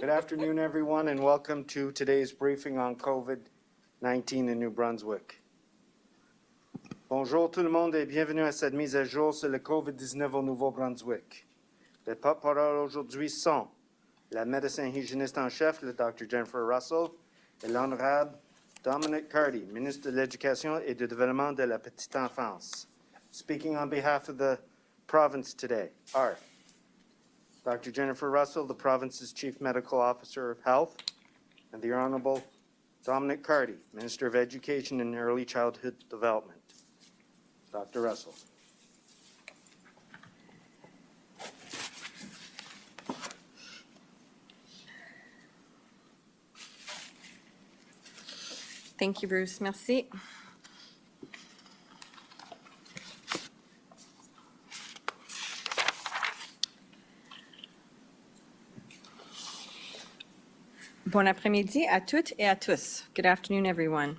Good afternoon, everyone, and welcome to today's briefing on COVID-19 in New Brunswick. Bonjour tout le monde et bienvenue à cette mise à jour sur le COVID-19 au Nouveau-Brunswick. Les porte-paroles aujourd'hui sont la médecin hygiéniste en chef, le Dr. Jennifer Russell, et l'honorable Dominic Cardy, ministre de l'Éducation et du Développement de la Petite Enfance. Speaking on behalf of the province today are Dr. Jennifer Russell, the province's Chief Medical Officer of Health, and the Honorable Dominic Cardy, Minister of Education and Early Childhood Development. Dr. Russell. Thank you, Bruce. Merci. Bon après-midi à toutes et à tous. Good afternoon, everyone.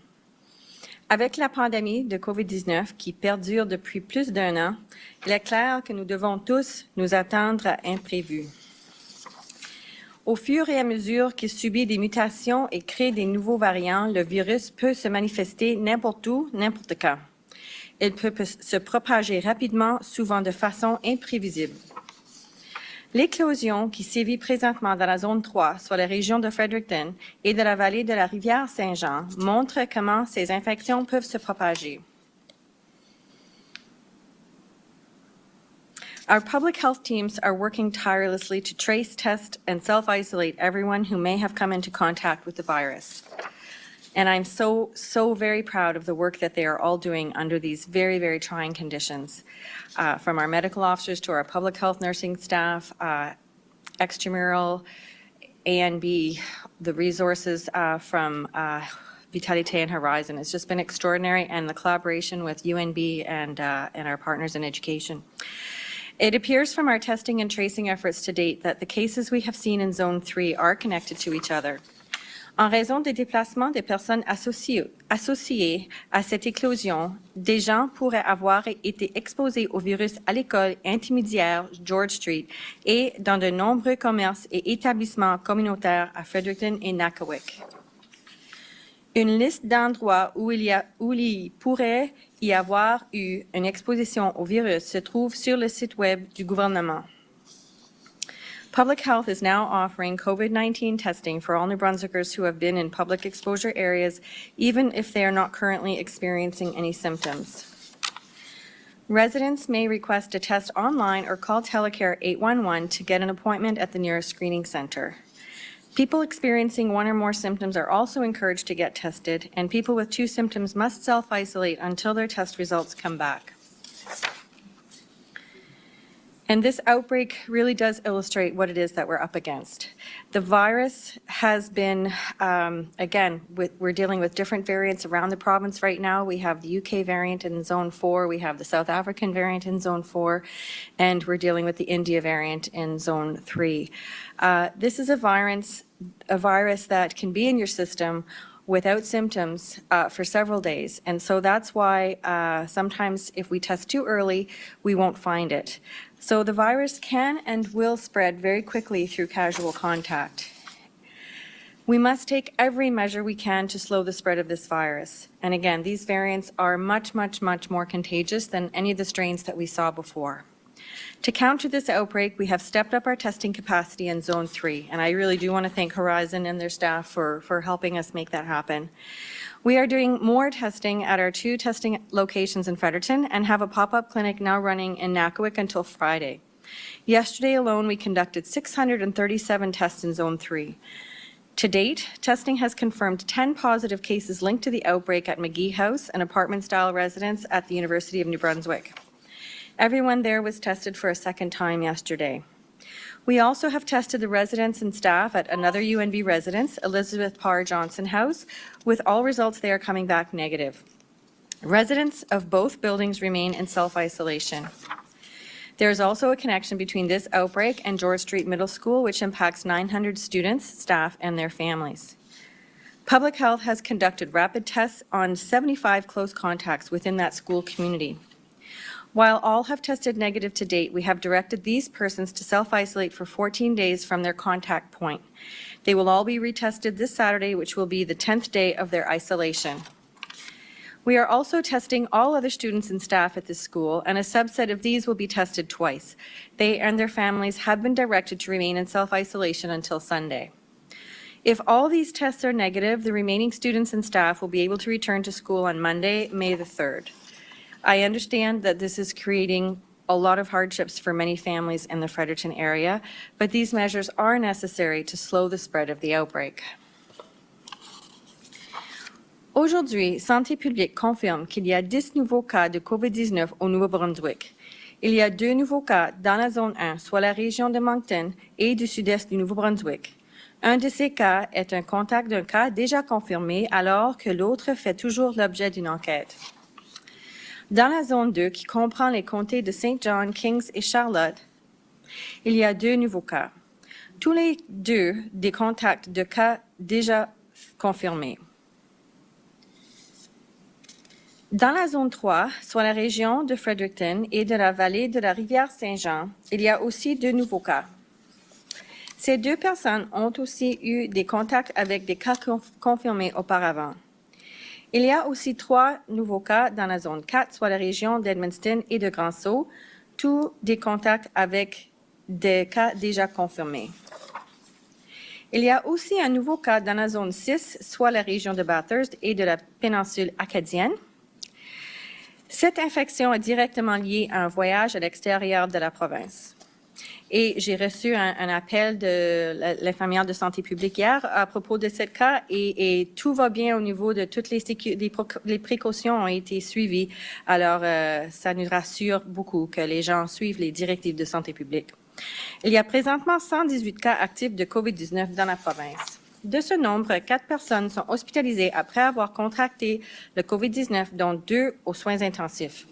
Avec la pandémie de COVID-19 qui perdure depuis plus d'un an, il est clair que nous devons tous nous attendre à imprévus. Au fur et à mesure qu'il subit des mutations et crée des nouveaux variants, le virus peut se manifester n'importe où, n'importe quand. Il peut se propager rapidement, souvent de façon imprévisible. L'éclosion qui sévit présentement dans la zone 3, soit la région de Fredericton et de la vallée de la rivière Saint-Jean, montre comment ces infections peuvent se propager. Our public health teams are working tirelessly to trace, test, and self-isolate everyone who may have come into contact with the virus. And I'm so very proud of the work that they are all doing under these very, very trying conditions. From our medical officers to our public health nursing staff, extramural, A&B, the resources from Vitalité and Horizon. It's just been extraordinary, and the collaboration with UNB and our partners in education. It appears from our testing and tracing efforts to date that the cases we have seen in Zone 3 are connected to each other. En raison des déplacements des personnes associées à cette éclosion, des gens pourraient avoir été exposés au virus à l'école intermédiaire George Street et dans de nombreux commerces et établissements communautaires à Fredericton et Nakawic. Une liste d'endroits où il pourrait y avoir eu une exposition au virus se trouve sur le site web du gouvernement. Public Health is now offering COVID-19 testing for all New Brunswickers who have been in public exposure areas, even if they are not currently experiencing any symptoms. Residents may request a test online or call Telecare 811 to get an appointment at the nearest screening center. People experiencing one or more symptoms are also encouraged to get tested, and people with 2 symptoms must self-isolate until their test results come back. And this outbreak really does illustrate what it is that we're up against. The virus has been, again, we're dealing with different variants around the province right now. We have the UK variant in Zone 4, we have the South African variant in Zone 4, and we're dealing with the India variant in Zone 3. This is a virus that can be in your system without symptoms for several days. And so that's why sometimes if we test too early, we won't find it. So the virus can and will spread very quickly through casual contact. We must take every measure we can to slow the spread of this virus. And again, these variants are much, much, much more contagious than any of the strains that we saw before. To counter this outbreak, we have stepped up our testing capacity in Zone 3, and I really do want to thank Horizon and their staff for helping us make that happen. We are doing more testing at our 2 testing locations in Fredericton and have a pop-up clinic now running in Nakawic until Friday. Yesterday alone, we conducted 637 tests in Zone 3. To date, testing has confirmed 10 positive cases linked to the outbreak at McGee House, an apartment-style residence at the University of New Brunswick. Everyone there was tested for a second time yesterday. We also have tested the residents and staff at another UNB residence, Elizabeth Parr Johnson House, with all results they are coming back negative. Residents of both buildings remain in self-isolation. There is also a connection between this outbreak and George Street Middle School, which impacts 900 students, staff, and their families. Public Health has conducted rapid tests on 75 close contacts within that school community. While all have tested negative to date, we have directed these persons to self-isolate for 14 days from their contact point. They will all be retested this Saturday, which will be the 10th day of their isolation. We are also testing all other students and staff at this school, and a subset of these will be tested twice. They and their families have been directed to remain in self-isolation until Sunday. If all these tests are negative, the remaining students and staff will be able to return to school on Monday, May the 3rd. I understand that this is creating a lot of hardships for many families in the Fredericton area, but these measures are necessary to slow the spread of the outbreak. Aujourd'hui, Santé publique confirme qu'il y a 10 nouveaux cas de COVID-19 au Nouveau-Brunswick. Il y a 2 nouveaux cas dans la zone 1, soit la région de Moncton et du sud-est du Nouveau-Brunswick. Un de ces cas est un contact d'un cas déjà confirmé, alors que l'autre fait toujours l'objet d'une enquête. Dans la zone 2, qui comprend les comtés de Saint John, Kings et Charlotte, il y a 2 nouveaux cas. Tous les 2 des contacts de cas déjà confirmés. Dans la zone 3, soit la région de Fredericton et de la vallée de la rivière Saint-Jean, il y a aussi 2 nouveaux cas. Ces 2 personnes ont aussi eu des contacts avec des cas confirmés auparavant. Il y a aussi 3 nouveaux cas dans la zone 4, soit la région d'Edmundston et de Grand-Sault, tous des contacts avec des cas déjà confirmés. Il y a aussi un nouveau cas dans la zone 6, soit la région de Bathurst et de la péninsule acadienne. Cette infection est directement liée à un voyage à l'extérieur de la province. Et j'ai reçu un appel de l'infirmière de santé publique hier à propos de ce cas et tout va bien au niveau de toutes les précautions ont été suivies. Alors, ça nous rassure beaucoup que les gens suivent les directives de santé publique. Il y a présentement 118 cas actifs de COVID-19 dans la province. De ce nombre, 4 personnes sont hospitalisées après avoir contracté le COVID-19, dont 2 aux soins intensifs.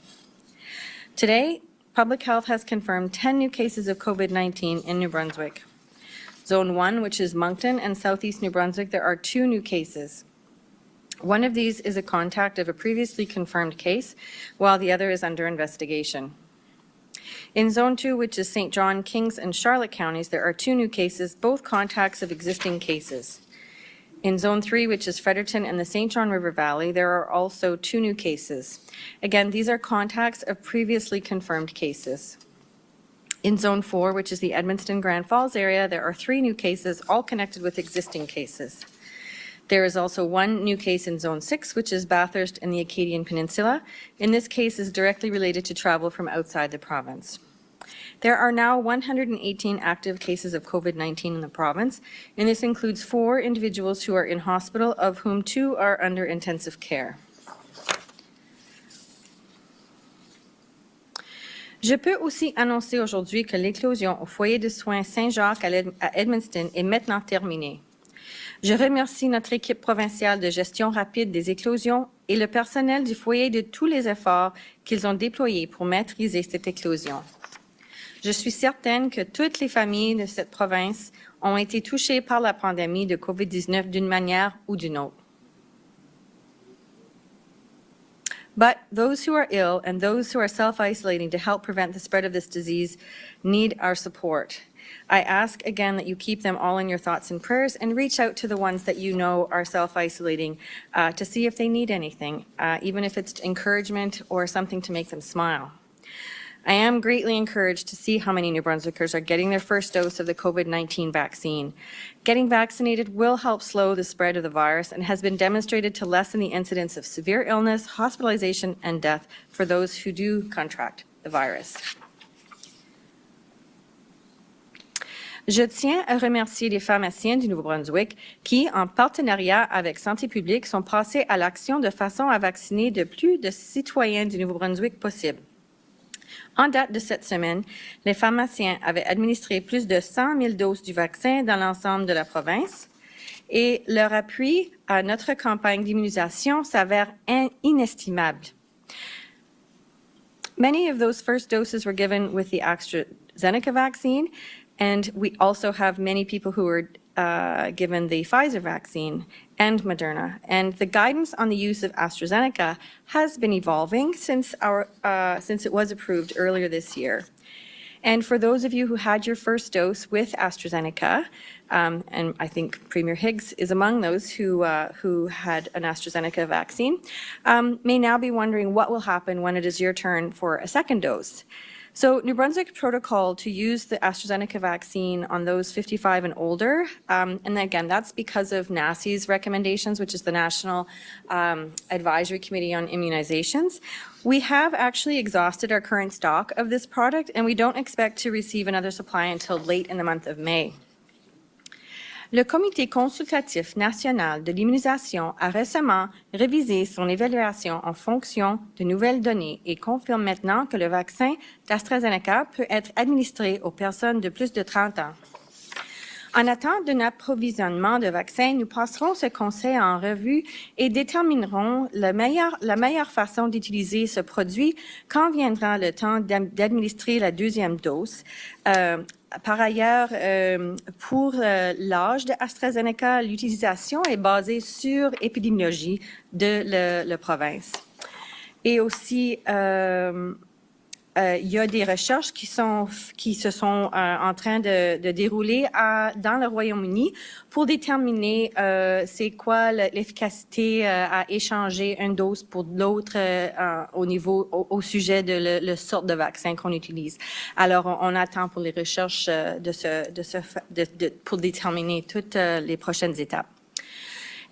Today, Public Health has confirmed 10 new cases of COVID-19 in New Brunswick. Zone 1, which is Moncton and southeast New Brunswick, there are 2 new cases. One of these is a contact of a previously confirmed case, while the other is under investigation. In Zone 2, which is St. John, Kings, and Charlotte counties, there are 2 new cases, both contacts of existing cases. In Zone 3, which is Fredericton and the St. John River Valley, there are also 2 new cases. Again, these are contacts of previously confirmed cases. In Zone 4, which is the Edmundston Grand Falls area, there are 3 new cases, all connected with existing cases. There is also 1 new case in Zone 6, which is Bathurst and the Acadian Peninsula. In this case is directly related to travel from outside the province. There are now 118 active cases of COVID-19 in the province, and this includes 4 individuals who are in hospital, of whom 2 are under intensive care. Je peux aussi annoncer aujourd'hui que l'éclosion au foyer de soins Saint-Jacques à Edmundston est maintenant terminée. Je remercie notre équipe provinciale de gestion rapide des éclosions et le personnel du foyer de tous les efforts qu'ils ont déployés pour maîtriser cette éclosion. Je suis certaine que toutes les familles de cette province ont été touchées par la pandémie de COVID-19 d'une manière ou d'une autre. But those who are ill and those who are self-isolating to help prevent the spread of this disease need our support. I ask again that you keep them all in your thoughts and prayers and reach out to the ones that you know are self-isolating to see if they need anything, even if it's encouragement or something to make them smile. I am greatly encouraged to see how many New Brunswickers are getting their first dose of the COVID-19 vaccine. Getting vaccinated will help slow the spread of the virus and has been demonstrated to lessen the incidence of severe illness, hospitalization, and death for those who do contract the virus. Je tiens à remercier les pharmaciens du Nouveau-Brunswick qui, en partenariat avec Santé publique, sont passés à l'action de façon à vacciner le plus de citoyens du Nouveau-Brunswick possible. En date de cette semaine, les pharmaciens avaient administré plus de 100 000 doses du vaccin dans l'ensemble de la province et leur appui à notre campagne d'immunisation s'avère inestimable. Many of those first doses were given with the AstraZeneca vaccine, and we also have many people who were given the Pfizer vaccine and Moderna. And the guidance on the use of AstraZeneca has been evolving since it was approved earlier this year. And for those of you who had your first dose with AstraZeneca, and I think Premier Higgs is among those who had an AstraZeneca vaccine, may now be wondering what will happen when it is your turn for a second dose. So New Brunswick protocol to use the AstraZeneca vaccine on those 55 and older, and again, that's because of NACI's recommendations, which is the National Advisory Committee on Immunizations. We have actually exhausted our current stock of this product, and we don't expect to receive another supply until late in the month of May. Le Comité consultatif national de l'immunisation a récemment révisé son évaluation en fonction de nouvelles données et confirme maintenant que le vaccin d'AstraZeneca peut être administré aux personnes de plus de 30 ans. En attente d'un approvisionnement de vaccins, nous passerons ce conseil en revue et déterminerons la meilleure façon d'utiliser ce produit quand viendra le temps d'administrer la deuxième dose. Par ailleurs, pour l'âge de AstraZeneca, l'utilisation est basée sur l'épidémiologie de la province. Et aussi, il y a des recherches qui se sont en train de dérouler dans le Royaume-Uni pour déterminer c'est quoi l'efficacité à échanger une dose pour l'autre au sujet de la sorte de vaccin qu'on utilise. Alors, on attend pour les recherches pour déterminer toutes les prochaines étapes.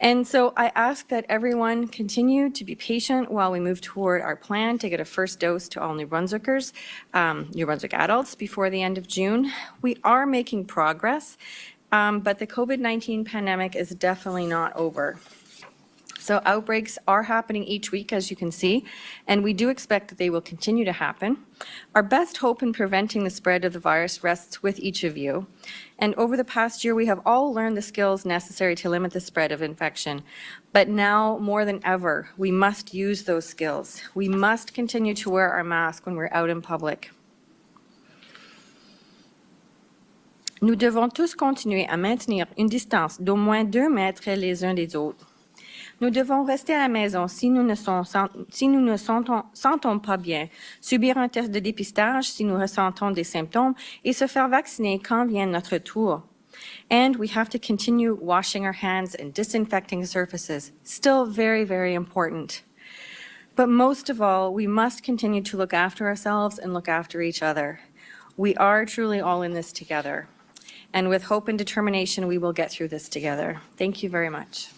And so I ask that everyone continue to be patient while we move toward our plan to get a first dose to all New Brunswickers, New Brunswick adults, before the end of June. We are making progress, but the COVID-19 pandemic is definitely not over. So outbreaks are happening each week, as you can see, and we do expect that they will continue to happen. Our best hope in preventing the spread of the virus rests with each of you. And over the past year, we have all learned the skills necessary to limit the spread of infection. But now, more than ever, we must use those skills. We must continue to wear our mask when we're out in public. Nous devons tous continuer à maintenir une distance d'au moins 2 mètres les uns des autres. Nous devons rester à la maison si nous ne sentons pas bien, subir un test de dépistage si nous ressentons des symptômes et se faire vacciner quand vient notre tour. And we have to continue washing our hands and disinfecting surfaces. Still very, very important. But most of all, we must continue to look after ourselves and look after each other. We are truly all in this together. And with hope and determination, we will get through this together. Thank you very much.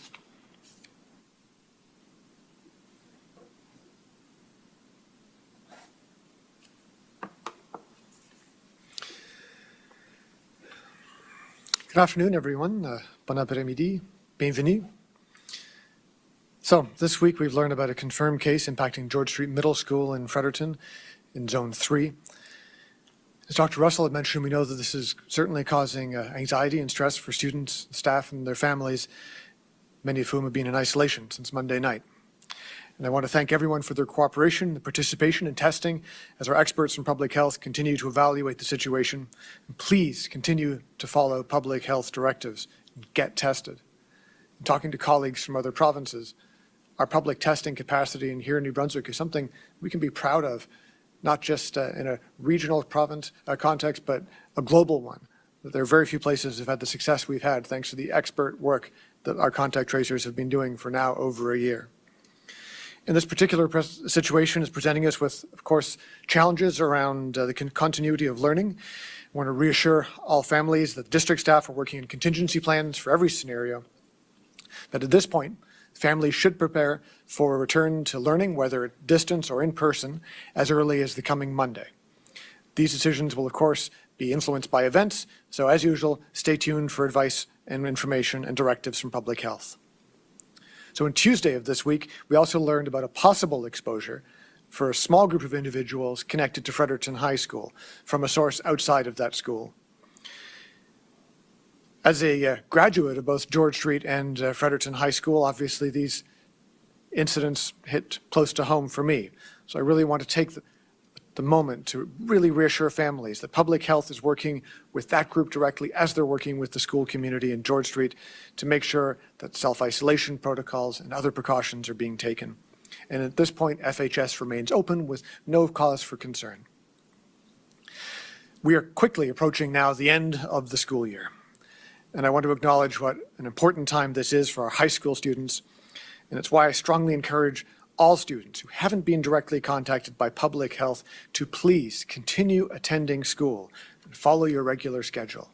Good afternoon, everyone. Bon après-midi. Bienvenue. So this week we've learned about a confirmed case impacting George Street Middle School in Fredericton in Zone 3. As Dr. Russell had mentioned, we know that this is certainly causing anxiety and stress for students, staff, and their families, many of whom have been in isolation since Monday night. And I want to thank everyone for their cooperation, the participation in testing as our experts from public health continue to evaluate the situation. And please continue to follow public health directives and get tested. And talking to colleagues from other provinces, our public testing capacity in here in New Brunswick is something we can be proud of, not just in a regional province context, but a global one. There are very few places that have had the success we've had thanks to the expert work that our contact tracers have been doing for now over a year. And this particular situation is presenting us with, of course, challenges around the continuity of learning. I want to reassure all families that district staff are working on contingency plans for every scenario. That at this point, families should prepare for a return to learning, whether at distance or in person, as early as the coming Monday. These decisions will, of course, be influenced by events, so as usual, stay tuned for advice and information and directives from public health. So on Tuesday of this week, we also learned about a possible exposure for a small group of individuals connected to Fredericton High School from a source outside of that school. As a graduate of both George Street and Fredericton High School, obviously these incidents hit close to home for me. So I really want to take the moment to really reassure families that public health is working with that group directly as they're working with the school community in George Street to make sure that self-isolation protocols and other precautions are being taken. And at this point, FHS remains open with no cause for concern. We are quickly approaching now the end of the school year. And I want to acknowledge what an important time this is for our high school students. And it's why I strongly encourage all students who haven't been directly contacted by public health to please continue attending school and follow your regular schedule.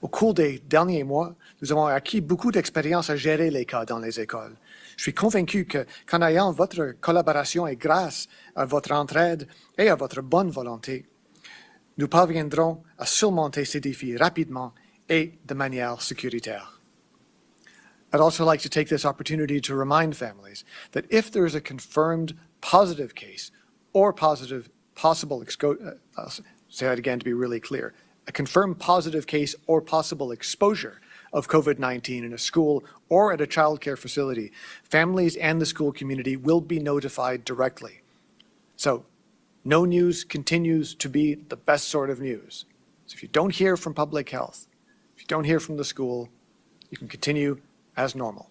Au cours des derniers mois, nous avons acquis beaucoup d'expérience à gérer les cas dans les écoles. Je suis convaincu qu'en ayant votre collaboration et grâce à votre entraide et à votre bonne volonté, nous parviendrons à surmonter ces défis rapidement et de manière sécuritaire. I'd also like to take this opportunity to remind families that if there is a confirmed positive case or possible, say that again to be really clear, a confirmed positive case or possible exposure of COVID-19 in a school or at a childcare facility, families and the school community will be notified directly. So, no news continues to be the best sort of news. So if you don't hear from public health, if you don't hear from the school, you can continue as normal.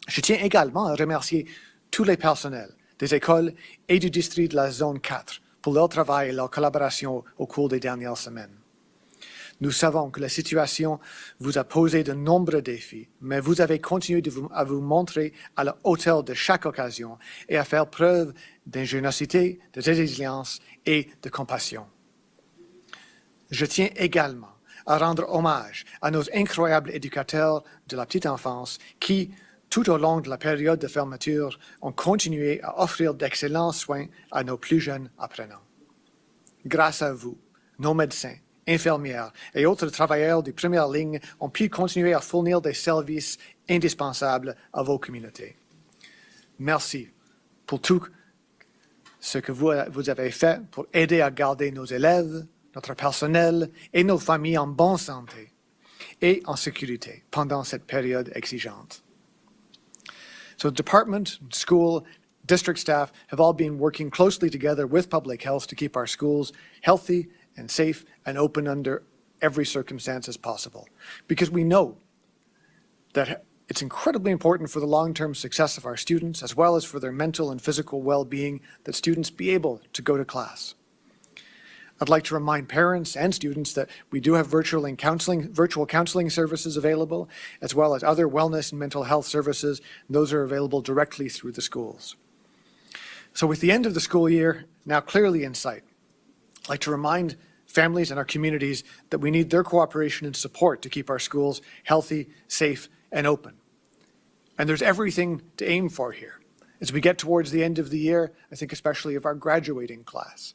Je tiens également à remercier tous les personnels des écoles et du district de la zone 4 pour leur travail et leur collaboration au cours des dernières semaines. Nous savons que la situation vous a posé de nombreux défis, mais vous avez continué à vous montrer à la hauteur de chaque occasion et à faire preuve d'ingéniosité, de résilience et de compassion. Je tiens également à rendre hommage à nos incroyables éducateurs de la petite enfance qui, tout au long de la période de fermeture, ont continué à offrir d'excellents soins à nos plus jeunes apprenants. Grâce à vous, nos médecins, infirmières et autres travailleurs de première ligne ont pu continuer à fournir des services indispensables à vos communautés. Merci pour tout ce que vous avez fait pour aider à garder nos élèves, notre personnel et nos familles en bonne santé et en sécurité pendant cette période exigeante. So the department, school, district staff have all been working closely together with public health to keep our schools healthy and safe and open under every circumstance as possible. Because we know that it's incredibly important for the long-term success of our students, as well as for their mental and physical well-being, that students be able to go to class. I'd like to remind parents and students that we do have virtual counseling services available, as well as other wellness and mental health services. Those are available directly through the schools. So with the end of the school year now clearly in sight, I'd like to remind families and our communities that we need their cooperation and support to keep our schools healthy, safe, and open. And there's everything to aim for here. As we get towards the end of the year, I think especially of our graduating class.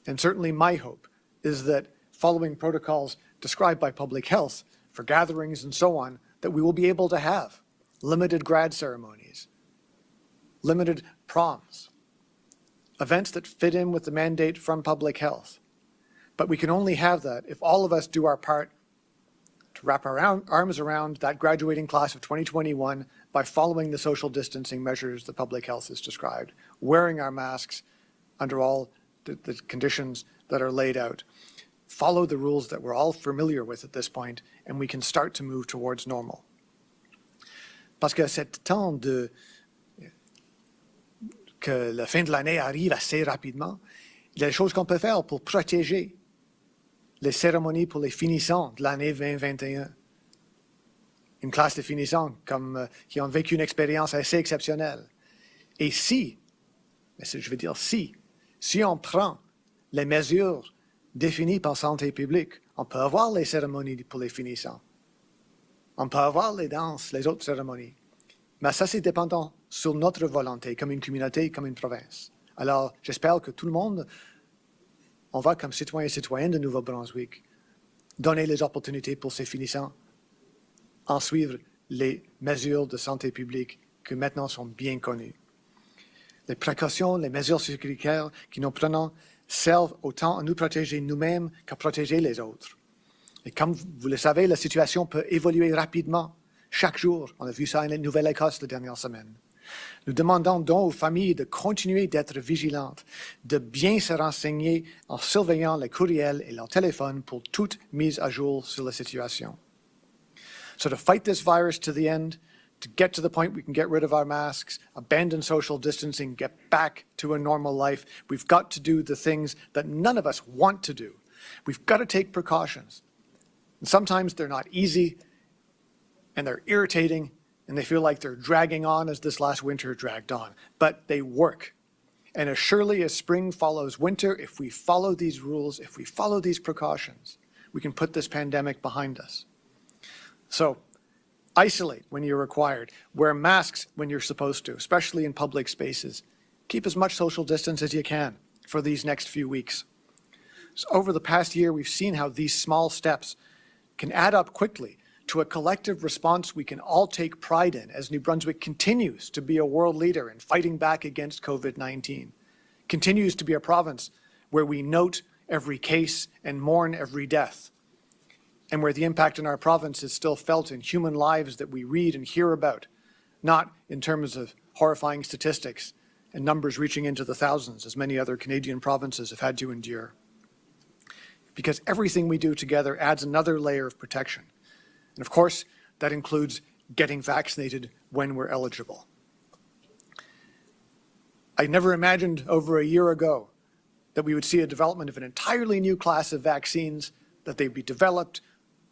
And certainly my hope is that following protocols described by public health for gatherings and so on, that we will be able to have limited grad ceremonies, limited proms, events that fit in with the mandate from public health. But we can only have that if all of us do our part to wrap our arms around that graduating class of 2021 by following the social distancing measures that public health has described, wearing our masks under all the conditions that are laid out, follow the rules that we're all familiar with at this point, and we can start to move towards normal. Parce que cet temps que la fin de l'année arrive assez rapidement, il y a des choses qu'on peut faire pour protéger les cérémonies pour les finissants de l'année 2021. Une classe de finissants qui ont vécu une expérience assez exceptionnelle. Et si on prend les mesures définies par Santé publique, on peut avoir les cérémonies pour les finissants. On peut avoir les danses, les autres cérémonies. Mais ça, c'est dépendant sur notre volonté, comme une communauté, comme une province. Alors, j'espère que tout le monde, on va, comme citoyens et citoyennes de Nouveau-Brunswick, donner les opportunités pour ces finissants, en suivre les mesures de santé publique qui maintenant sont bien connues. Les précautions, les mesures sécuritaires que nous prenons servent autant à nous protéger nous-mêmes qu'à protéger les autres. Et comme vous le savez, la situation peut évoluer rapidement. Chaque jour, on a vu ça en Nouvelle-Écosse la dernière semaine. Nous demandons donc aux familles de continuer d'être vigilantes, de bien se renseigner en surveillant les courriels et leurs téléphones pour toute mise à jour sur la situation. So to fight this virus to the end, to get to the point we can get rid of our masks, abandon social distancing, get back to a normal life. We've got to do the things that none of us want to do. We've got to take precautions. And sometimes they're not easy, and they're irritating, and they feel like they're dragging on as this last winter dragged on. But they work. And as surely as spring follows winter, if we follow these rules, if we follow these precautions, we can put this pandemic behind us. So isolate when you're required. Wear masks when you're supposed to, especially in public spaces. Keep as much social distance as you can for these next few weeks. So over the past year, we've seen how these small steps can add up quickly to a collective response we can all take pride in as New Brunswick continues to be a world leader in fighting back against COVID-19, continues to be a province where we note every case and mourn every death, and where the impact in our province is still felt in human lives that we read and hear about, not in terms of horrifying statistics and numbers reaching into the thousands, as many other Canadian provinces have had to endure. Because everything we do together adds another layer of protection. And of course, that includes getting vaccinated when we're eligible. I never imagined over a year ago that we would see a development of an entirely new class of vaccines, that they'd be developed,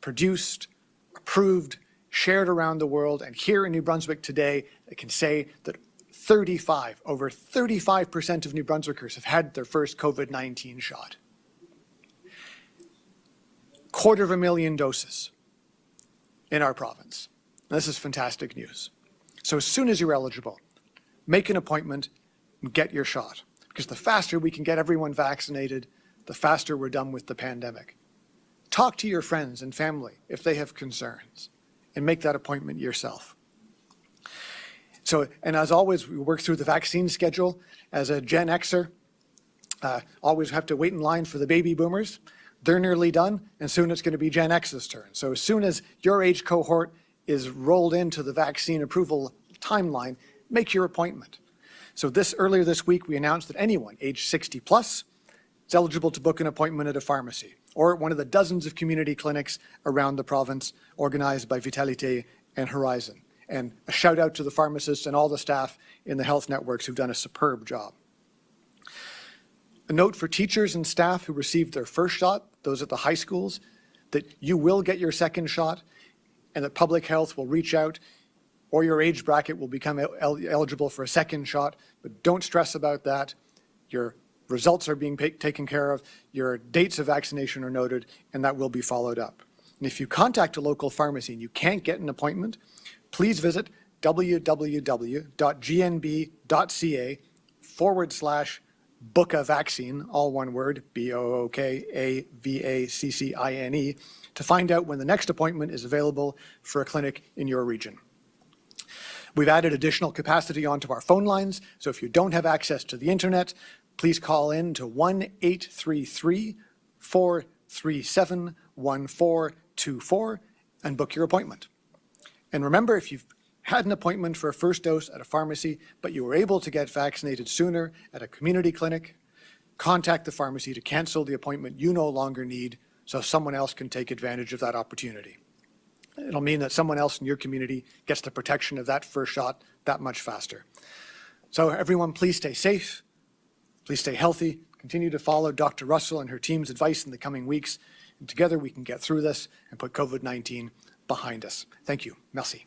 produced, approved, shared around the world. And here in New Brunswick today, I can say that over 35% of New Brunswickers have had their first COVID-19 shot. 250,000 doses in our province. This is fantastic news. So as soon as you're eligible, make an appointment and get your shot. Because the faster we can get everyone vaccinated, the faster we're done with the pandemic. Talk to your friends and family if they have concerns, and make that appointment yourself. So, and as always, we work through the vaccine schedule. As a Gen Xer, always have to wait in line for the baby boomers. They're nearly done, and soon it's going to be Gen X's turn. So as soon as your age cohort is rolled into the vaccine approval timeline, make your appointment. So earlier this week, we announced that anyone age 60 plus is eligible to book an appointment at a pharmacy or at one of the dozens of community clinics around the province organized by Vitalité and Horizon. And a shout out to the pharmacists and all the staff in the health networks who've done a superb job. A note for teachers and staff who received their first shot, those at the high schools, that you will get your second shot and that public health will reach out, or your age bracket will become eligible for a second shot, but don't stress about that. Your results are being taken care of, your dates of vaccination are noted, and that will be followed up. And if you contact a local pharmacy and you can't get an appointment, please visit www.gnb.ca/book a vaccine, all one word, BOOKAVACCINE, to find out when the next appointment is available for a clinic in your region. We've added additional capacity onto our phone lines, so if you don't have access to the internet, please call in to 1-833-437-1424 and book your appointment. And remember, if you've had an appointment for a first dose at a pharmacy, but you were able to get vaccinated sooner at a community clinic, contact the pharmacy to cancel the appointment you no longer need so someone else can take advantage of that opportunity. It'll mean that someone else in your community gets the protection of that first shot that much faster. So everyone, please stay safe, please stay healthy, continue to follow Dr. Russell and her team's advice in the coming weeks, and together we can get through this and put COVID-19 behind us. Thank you. Merci.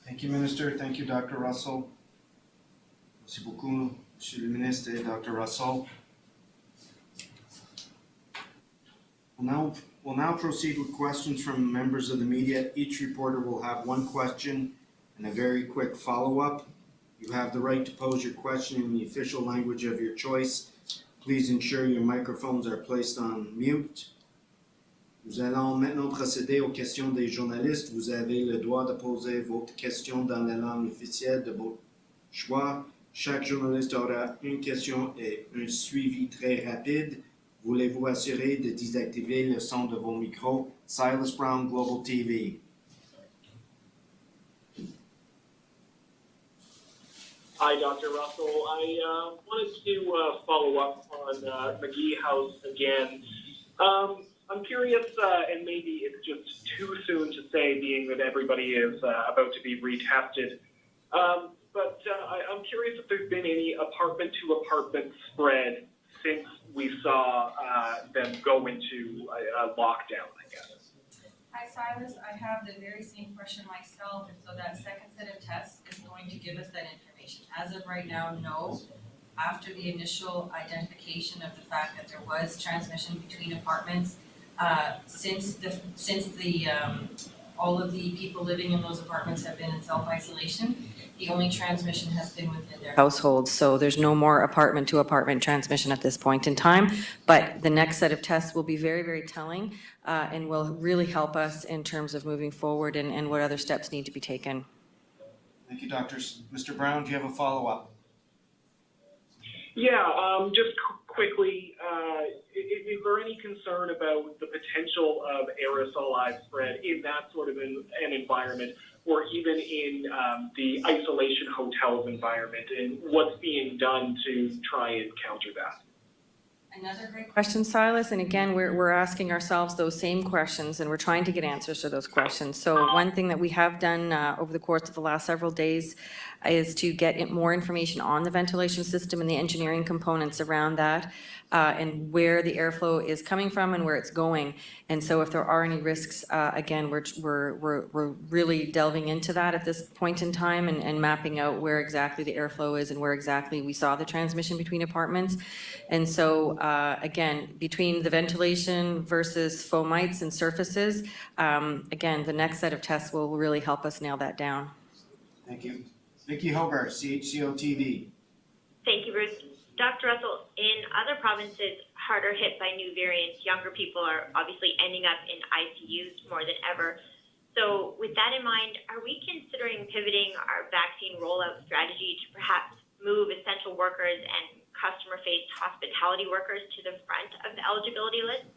Thank you, Minister. Thank you, Dr. Russell. Merci beaucoup, Monsieur le Ministre et Dr. Russell. We'll now proceed with questions from members of the media. Each reporter will have one question and a very quick follow-up. You have the right to pose your question in the official language of your choice. Please ensure your microphones are placed on mute. Nous allons maintenant procéder aux questions des journalistes. Vous avez le droit de poser votre question dans la langue officielle de votre choix. Chaque journaliste aura une question et un suivi très rapide. Voulez-vous assurer de désactiver le son de vos micros? Silas Brown, Global TV. Hi, Dr. Russell. I wanted to follow up on McGee House again. I'm curious, and maybe it's just too soon to say today being that everybody is about to be retested. But I'm curious if there's been any apartment-to-apartment spread since we saw them go into a lockdown, I guess. Hi, Silas. I have the very same question myself, and so that second set of tests is going to give us that information. As of right now, no. After the initial identification of the fact that there was transmission between apartments, since all of the people living in those apartments have been in self-isolation, the only transmission has been within their households. So there's no more apartment-to-apartment transmission at this point in time. But the next set of tests will be very, very telling and will really help us in terms of moving forward and what other steps need to be taken. Thank you, doctors. Mr. Brown, do you have a follow-up? Yeah, just quickly, is there any concern about the potential of aerosolized spread in that sort of an environment, or even in the isolation hotels environment, and what's being done to try and counter that? Another great question, Silas, and again, we're asking ourselves those same questions, and we're trying to get answers to those questions. So one thing that we have done over the course of the last several days is to get more information on the ventilation system and the engineering components around that, and where the airflow is coming from and where it's going. And so if there are any risks, again, we're really delving into that at this point in time and mapping out where exactly the airflow is and where exactly we saw the transmission between apartments. And so, again, between the ventilation versus fomites and surfaces, again, the next set of tests will really help us nail that down. Thank you. Vicky Hogarth, CHCO TV. Thank you, Bruce. Dr. Russell, in other provinces harder hit by new variants, younger people are obviously ending up in ICUs more than ever. So with that in mind, are we considering pivoting our vaccine rollout strategy to perhaps move essential workers and customer-faced hospitality workers to the front of the eligibility list?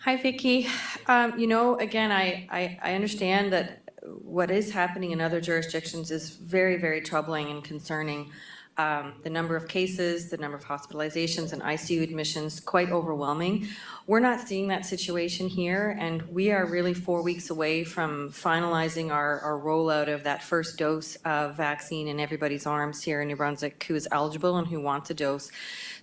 Hi, Vicky. Again, I understand that what is happening in other jurisdictions is very, very troubling and concerning. The number of cases, the number of hospitalizations and ICU admissions, quite overwhelming. We're not seeing that situation here, and we are really 4 weeks away from finalizing our rollout of that first dose of vaccine in everybody's arms here in New Brunswick who is eligible and who wants a dose.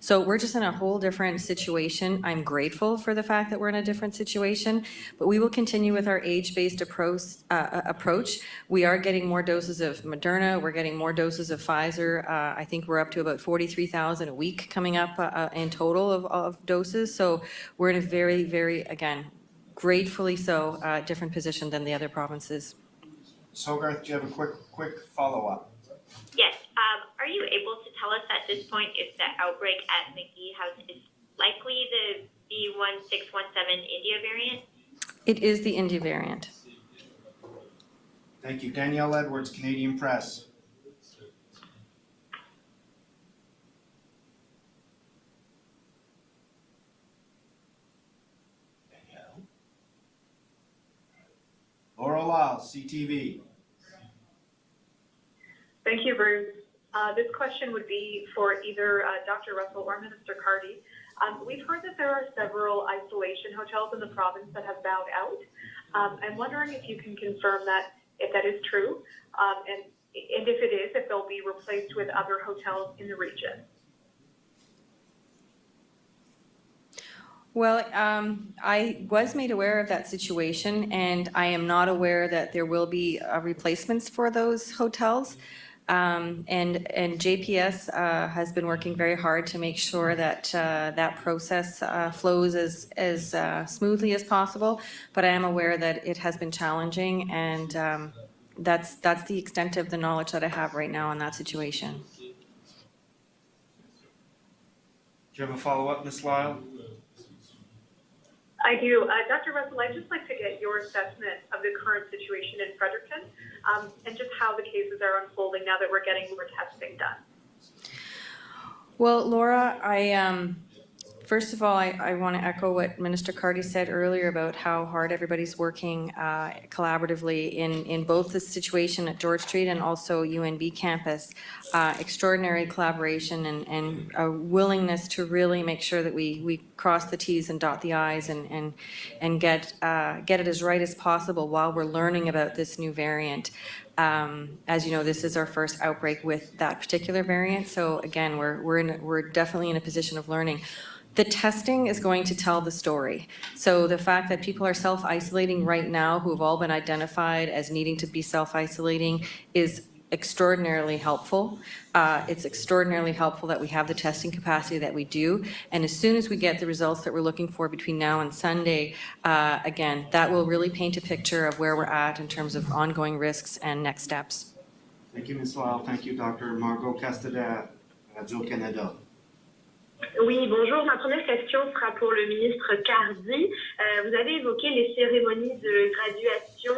So we're just in a whole different situation. I'm grateful for the fact that we're in a different situation, but we will continue with our age-based approach. We are getting more doses of Moderna. We're getting more doses of Pfizer. I think we're up to about 43,000 a week coming up in total of doses. So we're in a very, very, again, gratefully so, different position than the other provinces. Ms. Hogarth, do you have a quick follow-up? Yes. Are you able to tell us at this point if the outbreak at McGee House is likely the B1617 India variant? It is the India variant. Thank you. Danielle Edwards, Canadian Press. Danielle. Laura Lyle, CTV. Thank you, Bruce. This question would be for either Dr. Russell or Minister Cardy. We've heard that there are several isolation hotels in the province that have bowed out. I'm wondering if you can confirm that, if that is true, and if it is, if they'll be replaced with other hotels in the region. Well, I was made aware of that situation, and I am not aware that there will be replacements for those hotels. And JPS has been working very hard to make sure that that process flows as smoothly as possible. But I am aware that it has been challenging, and that's the extent of the knowledge that I have right now on that situation. Do you have a follow-up, Ms. Lyle? I do. Dr. Russell, I'd just like to get your assessment of the current situation in Fredericton and just how the cases are unfolding now that we're getting more testing done. Well, Laura, first of all, I want to echo what Minister Cardy said earlier about how hard everybody's working collaboratively in both the situation at George Street and also UNB campus. Extraordinary collaboration and a willingness to really make sure that we cross the T's and dot the I's and get it as right as possible while we're learning about this new variant. As you know, this is our first outbreak with that particular variant. So again, we're definitely in a position of learning. The testing is going to tell the story. So the fact that people are self-isolating right now, who have all been identified as needing to be self-isolating, is extraordinarily helpful. It's extraordinarily helpful that we have the testing capacity that we do. And as soon as we get the results that we're looking for between now and Sunday, again, that will really paint a picture of where we're at in terms of ongoing risks and next steps. Thank you, Ms. Lyle. Thank you, Dr. Margot Castader, Radio-Canada. Oui, bonjour. Ma première question sera pour le ministre Cardy. Vous avez évoqué les cérémonies de graduation.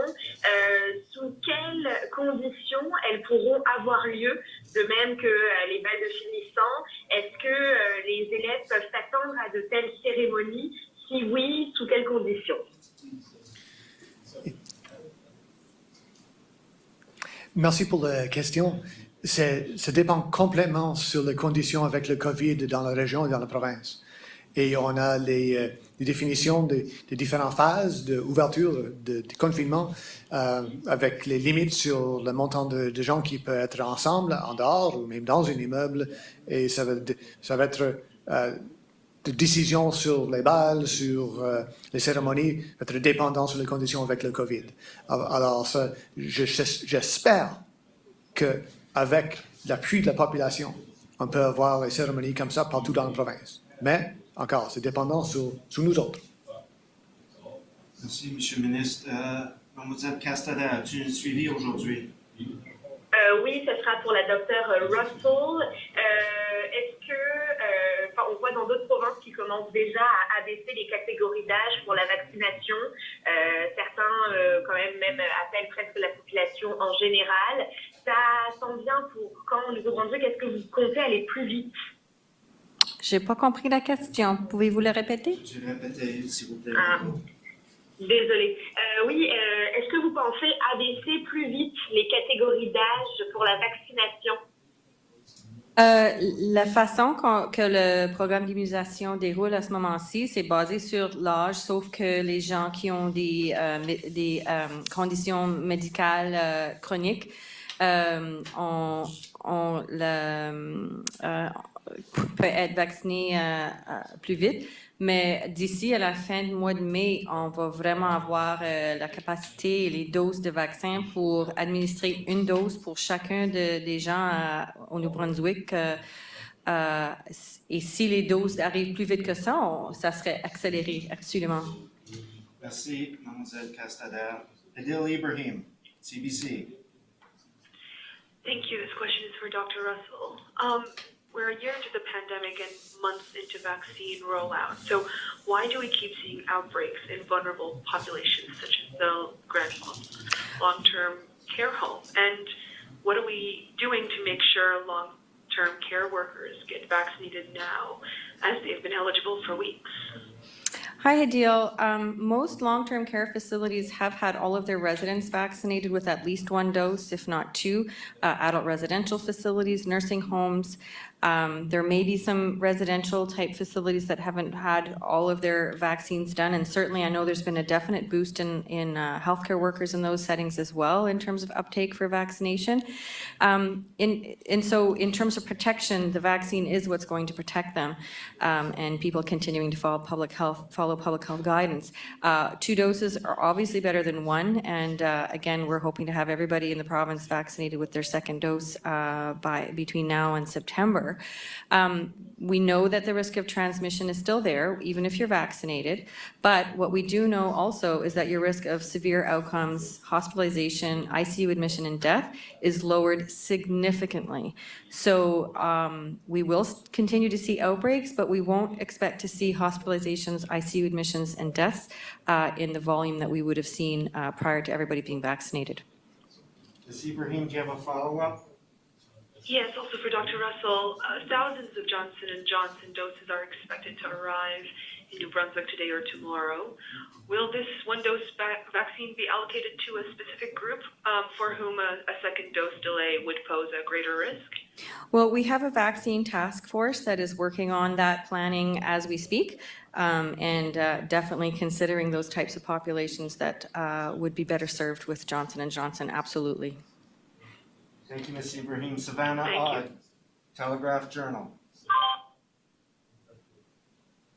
Sous quelles conditions elles pourront avoir lieu, de même que les bals de finissants? Est-ce que les élèves peuvent s'attendre à de telles cérémonies? Si oui, sous quelles conditions? Merci pour la question. Ça dépend complètement sur les conditions avec le COVID dans la région et dans la province. Et on a les définitions des différentes phases d'ouverture, de confinement, avec les limites sur le montant de gens qui peuvent être ensemble, en dehors ou même dans un immeuble. Et ça va être de décisions sur les balles, sur les cérémonies, être dépendant sur les conditions avec le COVID. Alors ça, j'espère qu'avec l'appui de la population, on peut avoir des cérémonies comme ça partout dans la province. Mais, encore, c'est dépendant sur nous autres. Merci, M. le ministre. Mademoiselle Castader, as-tu un suivi aujourd'hui? Oui, ce sera pour la docteure Russell. Est-ce que, on voit dans d'autres provinces qui commencent déjà à abaisser les catégories d'âge pour la vaccination. Certains, quand même appellent presque la population en général. Ça s'en vient pour quand au Nouveau-Brunswick? Est-ce que vous comptez aller plus vite? J'ai pas compris la question. Pouvez-vous le répéter? Je vais répéter, s'il vous plaît. Désolée. Oui, est-ce que vous pensez abaisser plus vite les catégories d'âge pour la vaccination? La façon que le programme d'immunisation déroule à ce moment-ci, c'est basé sur l'âge, sauf que les gens qui ont des conditions médicales chroniques peut être vaccinés plus vite. Mais d'ici à la fin du mois de mai, on va vraiment avoir la capacité et les doses de vaccins pour administrer une dose pour chacun des gens au Nouveau-Brunswick. Et si les doses arrivent plus vite que ça, ça serait accéléré, absolument. Merci, Mademoiselle Castader. Adil Ibrahim, CBC. Thank you. This question is for Dr. Russell. We're a year into the pandemic and months into vaccine rollout. So why do we keep seeing outbreaks in vulnerable populations such as the Granville long-term care home? And what are we doing to make sure long-term care workers get vaccinated now as they've been eligible for weeks? Hi, Adil. Most long-term care facilities have had all of their residents vaccinated with at least one dose, if not two. Adult residential facilities, nursing homes. There may be some residential type facilities that haven't had all of their vaccines done, and certainly I know there's been a definite boost in healthcare workers in those settings as well in terms of uptake for vaccination. And so in terms of protection, the vaccine is what's going to protect them, and people continuing to follow public health guidance. Two doses are obviously better than one, and again, we're hoping to have everybody in the province vaccinated with their second dose between now and September. We know that the risk of transmission is still there, even if you're vaccinated. But what we do know also is that your risk of severe outcomes, hospitalization, ICU admission, and death is lowered significantly. So we will continue to see outbreaks, but we won't expect to see hospitalizations, ICU admissions, and deaths in the volume that we would have seen prior to everybody being vaccinated. Ms. Ibrahim, do you have a follow-up? Yes, also for Dr. Russell, thousands of Johnson & Johnson doses are expected to arrive in New Brunswick today or tomorrow. Will this one-dose vaccine be allocated to a specific group for whom a second dose delay would pose a greater risk? Well, we have a vaccine task force that is working on that planning as we speak, and definitely considering those types of populations that would be better served with Johnson & Johnson, absolutely. Thank you, Ms. Ibrahim. Savannah Thank you. Odd, Telegraph Journal.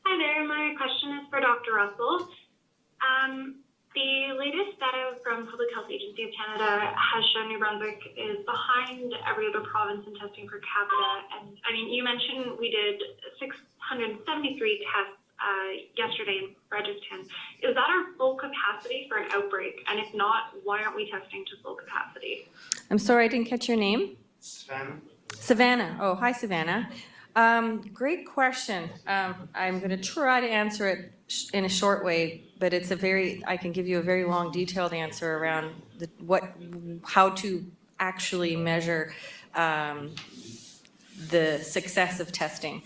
Hi there, my question is for Dr. Russell. The latest data from Public Health Agency of Canada has shown New Brunswick is behind every other province in testing per capita. And I mean, you mentioned we did 673 tests yesterday in Fredericton. Is that our full capacity for an outbreak? And if not, why aren't we testing to full capacity? I'm sorry, I didn't catch your name. Savannah. Savannah. Oh, hi, Savannah. Great question. I'm going to try to answer it in a short way, but it's I can give you a very long, detailed answer around how to actually measure the success of testing.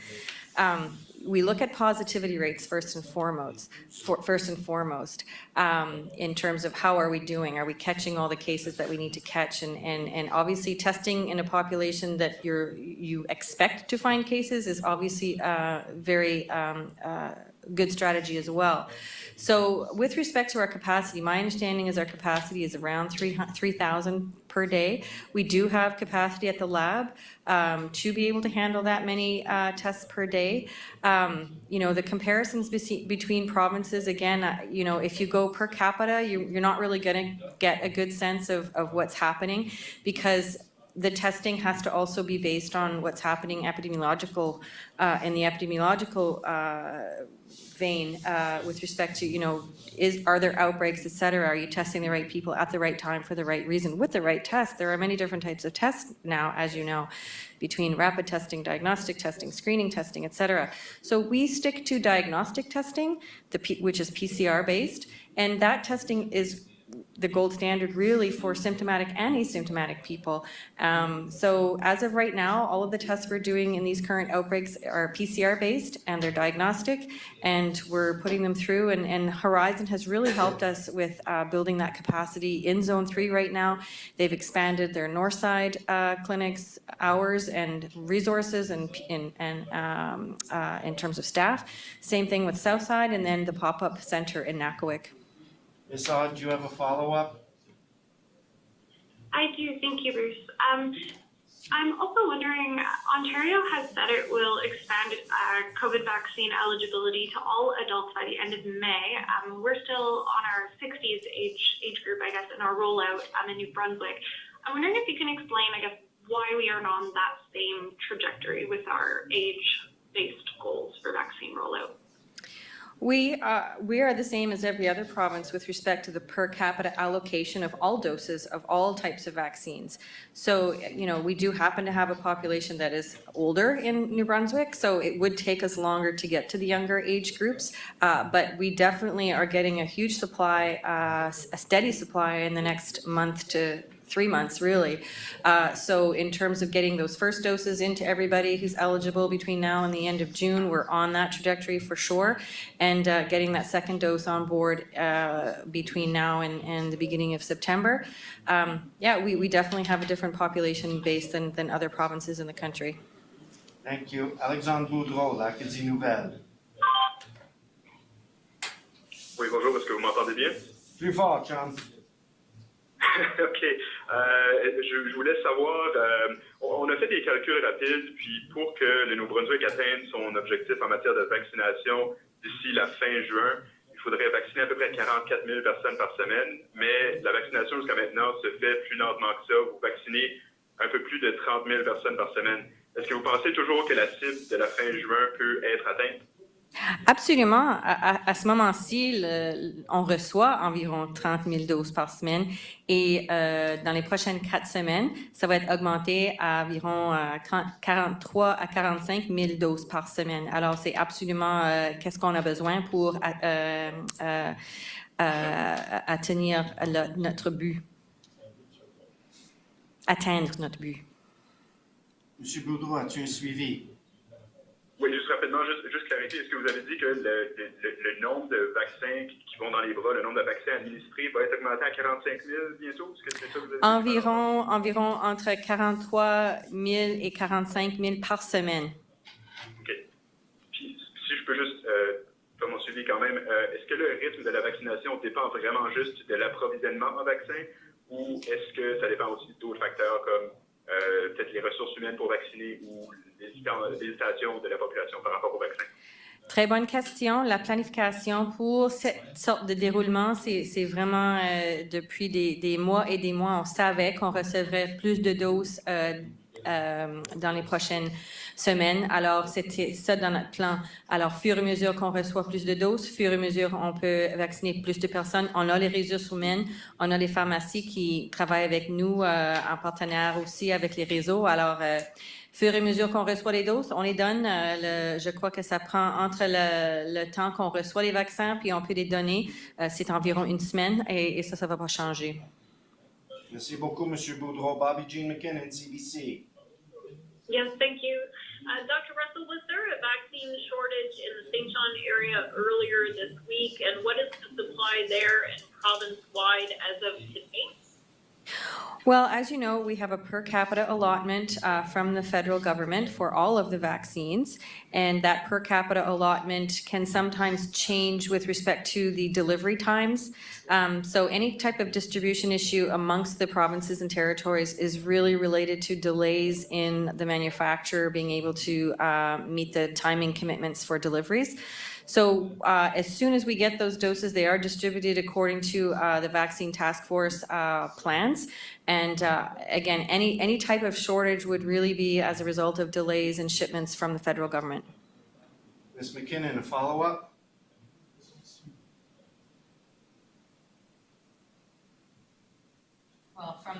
We look at positivity rates first and foremost, in terms of how are we doing? Are we catching all the cases that we need to catch? And obviously testing in a population that you expect to find cases is obviously very good strategy as well. So with respect to our capacity, my understanding is our capacity is around 3,000 per day. We do have capacity at the lab to be able to handle that many tests per day. The comparisons between provinces, again, if you go per capita, you're not really going to get a good sense of what's happening, because the testing has to also be based on what's happening in the epidemiological vein with respect to, are there outbreaks, et cetera? Are you testing the right people at the right time for the right reason with the right test? There are many different types of tests now, as you know, between rapid testing, diagnostic testing, screening testing, et cetera. So we stick to diagnostic testing, which is PCR based, and that testing is the gold standard really for symptomatic and asymptomatic people. So as of right now, all of the tests we're doing in these current outbreaks are PCR based and they're diagnostic, and we're putting them through, and Horizon has really helped us with building that capacity in Zone 3 right now. They've expanded their north side clinics, hours and resources, and in terms of staff. Same thing with south side, and then the pop-up center in Nakawik. Ms. Odd, do you have a follow-up? I do, thank you, Bruce. I'm also wondering, Ontario has said it will expand COVID vaccine eligibility to all adults by the end of May. We're still on our 60s age group, I guess, in our rollout in New Brunswick. I'm wondering if you can explain, I guess, why we aren't on that same trajectory with our age-based goals for vaccine rollout. We are the same as every other province with respect to the per capita allocation of all doses of all types of vaccines. So, we do happen to have a population that is older in New Brunswick, so it would take us longer to get to the younger age groups, but we definitely are getting a huge supply, a steady supply in the next month to 3 months, really. So in terms of getting those first doses into everybody who's eligible between now and the end of June, we're on that trajectory for sure. And getting that second dose on board between now and the beginning of September. We definitely have a different population base than other provinces in the country. Thank you. Alexandre Boudreau, l'Acadie Nouvelle. Oui, bonjour, est-ce que vous m'entendez bien? Plus fort, John. OK. Je voulais savoir, on a fait des calculs rapides, puis pour que le Nouveau-Brunswick atteigne son objectif en matière de vaccination d'ici la fin juin, il faudrait vacciner à peu près 44 000 personnes par semaine, mais la vaccination jusqu'à maintenant se fait plus lentement que ça. Vous vaccinez un peu plus de 30 000 personnes par semaine. Est-ce que vous pensez toujours que la cible de la fin juin peut être atteinte? Absolument. À ce moment-ci, on reçoit environ 30 000 doses par semaine, et dans les prochaines 4 semaines, ça va être augmenté à environ 43 à 45 000 doses par semaine. Alors, c'est absolument qu'est-ce qu'on a besoin pour atteindre notre but. Monsieur Boudreau, as-tu un suivi? Oui, juste rapidement, juste clarifier, est-ce que vous avez dit que le nombre de vaccins qui vont dans les bras, le nombre de vaccins administrés va être augmenté à 45 000 bientôt? Est-ce que c'est ça que vous avez dit? Environ entre 43 000 et 45 000 par semaine. OK. Puis, si je peux juste faire mon suivi quand même, est-ce que le rythme de la vaccination dépend vraiment juste de l'approvisionnement en vaccins ou est-ce que ça dépend aussi d'autres facteurs comme peut-être les ressources humaines pour vacciner ou l'hésitation de la population par rapport au vaccin? Très bonne question. La planification pour cette sorte de déroulement, c'est vraiment depuis des mois et des mois, on savait qu'on recevrait plus de doses dans les prochaines semaines. Alors, c'était ça dans notre plan. Alors, fur et à mesure qu'on reçoit plus de doses, fur et à mesure on peut vacciner plus de personnes. On a les ressources humaines, on a les pharmacies qui travaillent avec nous en partenaire aussi avec les réseaux. Alors, fur et à mesure qu'on reçoit les doses, on les donne. Je crois que ça prend entre le temps qu'on reçoit les vaccins puis on peut les donner. C'est environ une semaine et ça va pas changer. Merci beaucoup, Monsieur Boudreau. Bobby Jean McKinnon, CBC. Yes, thank you. Dr. Russell, was there a vaccine shortage in the St. John area earlier this week, and what is the supply there and province-wide as of today? Well, as you know, we have a per capita allotment from the federal government for all of the vaccines, and that per capita allotment can sometimes change with respect to the delivery times. So any type of distribution issue amongst the provinces and territories is really related to delays in the manufacturer being able to meet the timing commitments for deliveries. So as soon as we get those doses, they are distributed according to the vaccine task force plans. And again, any type of shortage would really be as a result of delays in shipments from the federal government. Ms. McKinnon, a follow-up? Well, from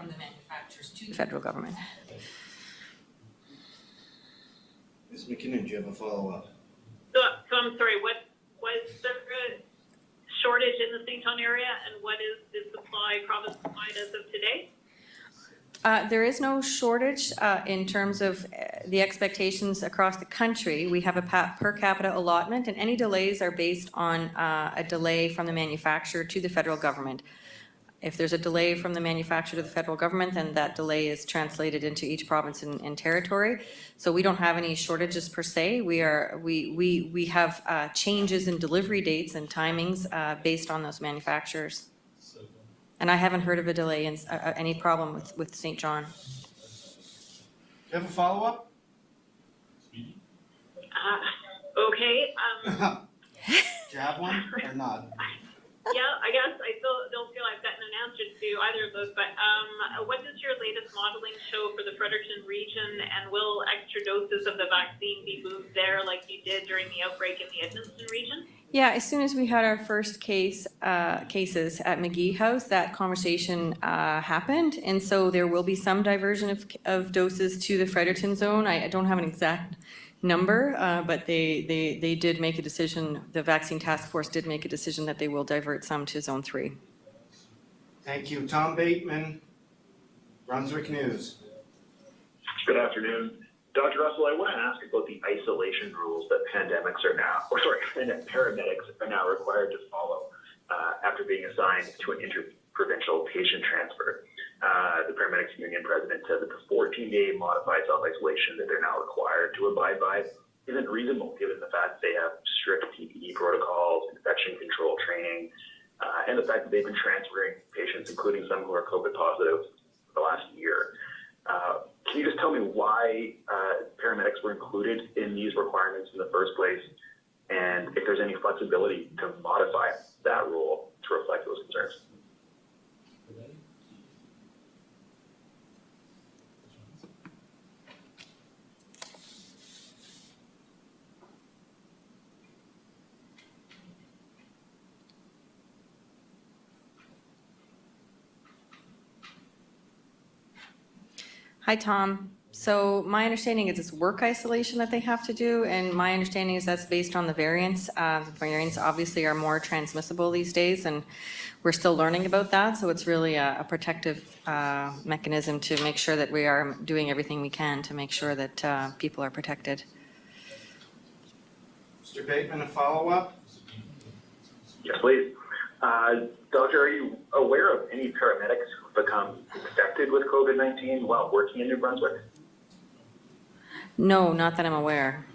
the manufacturers to the federal government. Ms. McKinnon, do you have a follow-up? So I'm sorry, what was the shortage in the St. John area, and what is the supply province-wide as of today? There is no shortage in terms of the expectations across the country. We have a per capita allotment, and any delays are based on a delay from the manufacturer to the federal government. If there's a delay from the manufacturer to the federal government, then that delay is translated into each province and territory. So we don't have any shortages per se. We have changes in delivery dates and timings based on those manufacturers. And I haven't heard of a delay in any problem with St. John. Do you have a follow-up? Okay. Do you have one or not? Yeah, I guess I still don't feel I've gotten an answer to either of those, but what does your latest modeling show for the Fredericton region, and will extra doses of the vaccine be moved there like you did during the outbreak in the Edmonton region? Yeah, as soon as we had our first cases at McGee House, that conversation happened, and so there will be some diversion of doses to the Fredericton zone. I don't have an exact number, but they did make a decision, the vaccine task force did make a decision that they will divert some to zone 3. Thank you. Tom Bateman, Brunswick News. Good afternoon. Dr. Russell, I want to ask about the isolation rules that paramedics are now required to follow after being assigned to an interprovincial patient transfer. The paramedics union president said that the 14-day modified self-isolation that they're now required to abide by isn't reasonable given the fact that they have strict PPE protocols, infection control training, and the fact that they've been transferring patients, including some who are COVID positive, for the last year. Can you just tell me why paramedics were included in these requirements in the first place, and if there's any flexibility to modify that rule to reflect those concerns? Hi, Tom. So my understanding is it's work isolation that they have to do, and my understanding is that's based on the variants. The variants obviously are more transmissible these days, and we're still learning about that, so it's really a protective mechanism to make sure that we are doing everything we can to make sure that people are protected. Mr. Bateman, a follow-up? Yes, please. Doctor, are you aware of any paramedics who've become infected with COVID-19 while working in New Brunswick? No, not that I'm aware.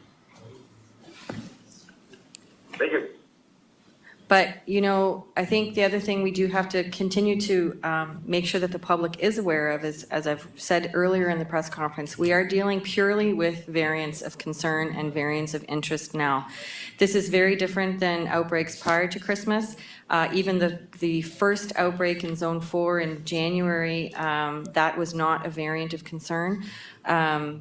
Thank you. But, you know, I think the other thing we do have to continue to make sure that the public is aware of is, as I've said earlier in the press conference, we are dealing purely with variants of concern and variants of interest now. This is very different than outbreaks prior to Christmas. Even the first outbreak in Zone 4 in January, that was not a variant of concern.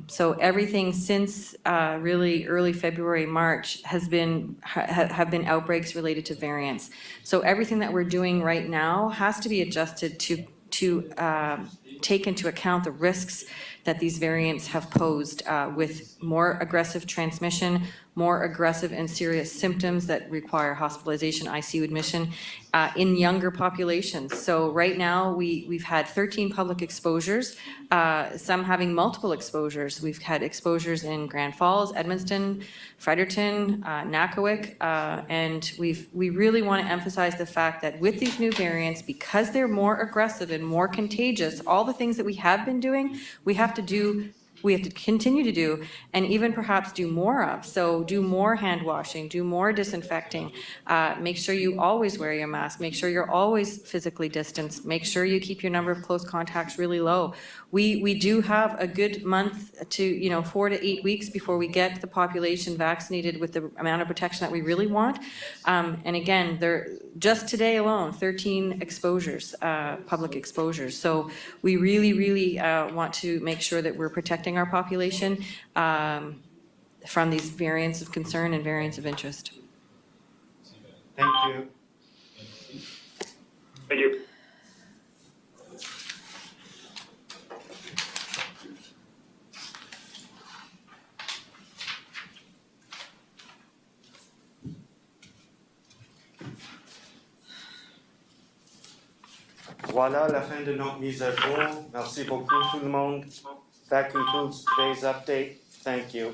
So everything since really early February, March have been outbreaks related to variants. So everything that we're doing right now has to be adjusted to take into account the risks that these variants have posed with more aggressive transmission, more aggressive and serious symptoms that require hospitalization, ICU admission in younger populations. So right now we've had 13 public exposures, some having multiple exposures. We've had exposures in Grand Falls, Edmundston, Fredericton, Nakawick, and we really want to emphasize the fact that with these new variants, because they're more aggressive and more contagious, all the things that we have been doing, we have to continue to do, and even perhaps do more of. So do more hand washing, do more disinfecting, make sure you always wear your mask, make sure you're always physically distanced, make sure you keep your number of close contacts really low. We do have a good month to, 4 to 8 weeks before we get the population vaccinated with the amount of protection that we really want. And again, just today alone, 13 exposures, public exposures. So we really, really want to make sure that we're protecting our population from these variants of concern and variants of interest. Thank you. Thank you. Voilà la fin de notre mise à jour. Merci beaucoup tout le monde. That concludes today's update. Thank you.